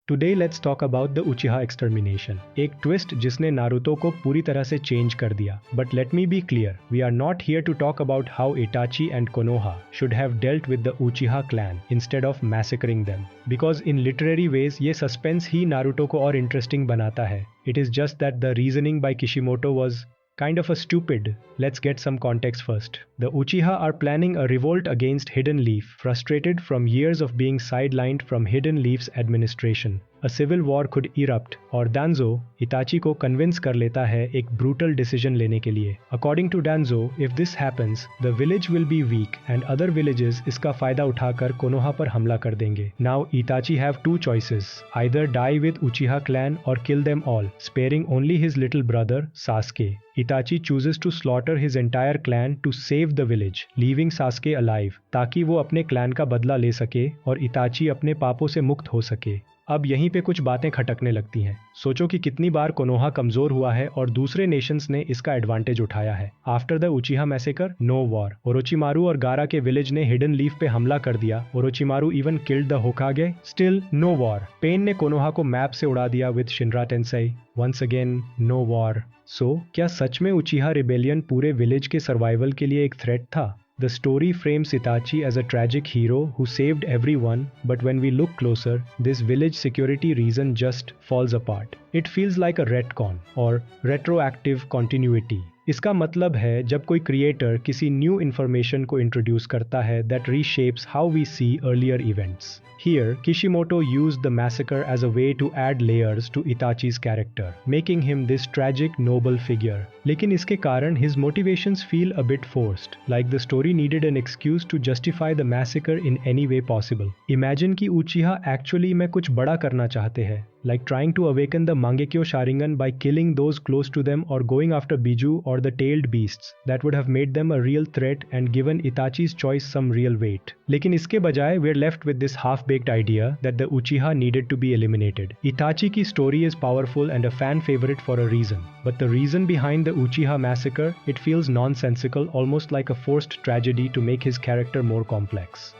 Today let's talk about the Uchiha extermination. एक twist जिसने Naruto को पूरी तरह से चेंज कर दिया. But let me be clear, we are not here to talk about how Itachi and Konoha should have dealt with the Uchiha clan instead of massacring them. Because in literary ways ये suspense ही Naruto को और interesting बनाता है. It is just that the reasoning by Kishimoto was kind of a stupid. Let's get some context first. The Uchiha are planning a revolt against Hidden Leaf, frustrated from years of being sidelined from Hidden Leaf's administration. A civil war could erupt और Danzo Itachi को convince कर लेता है एक brutal decision लेने के लिए. According to Danzo, if this happens, the village will be weak and other villages इसका फायदा उठाकर कोनोहा पर हमला कर देंगे. Now Itachi have two choices: either die with Uchiha clan or kill them all, sparing only his little brother Sasuke. Itachi chooses to slaughter his entire clan to save the village, leaving Sasuke alive, ताकि वो अपने clan का बदला ले सके और इताची अपने पापों से मुक्त हो सके. अब यहीं पे कुछ बातें खटकने लगती हैं. सोचो कि कितनी बार कोनोहा कमजोर हुआ है और दूसरे नेशंस ने इसका एडवांटेज उठाया है. After the Uchiha massacre, no war. Orochimaru और गारा के विलेज ने हिडन लीफ पे हमला कर दिया. Orochimaru even killed the Hokage. Still no war. Pain ने कोनोहा को मैप से उड़ा दिया with Shinra Tensei. Once again no war. So क्या सच में उचिहा रिबेलियन पूरे विलेज के सर्वाइवल के लिए एक थ्रेट था? The story frames Itachi as a tragic hero who saved everyone, but when we look closer, this village security reason just falls apart. It feels like a retcon or retroactive continuity. इसका मतलब है जब कोई creator किसी new information को introduce करता है that reshapes how we see earlier events. Here, Kishimoto used the massacre as a way to add layers to Itachi's character, making him this tragic, noble figure. लेकिन इसके कारण his motivations feel a bit forced, like the story needed an excuse to justify the massacre in any way possible. Imagine कि Uchiha actually में कुछ बड़ा करना चाहते हैं, like trying to awaken the Mangekyo Sharingan by killing those close to them or going after Biju or the tailed beasts. That would have made them a real threat and given Itachi's choice some real weight. लेकिन इसके बजाय we're left with this half-baked idea that the Uchiha needed to be eliminated. Itachi की story is powerful and a fan favorite for a reason. But the reason behind the Uchiha massacre, it feels nonsensical, almost like a forced tragedy to make his character more complex.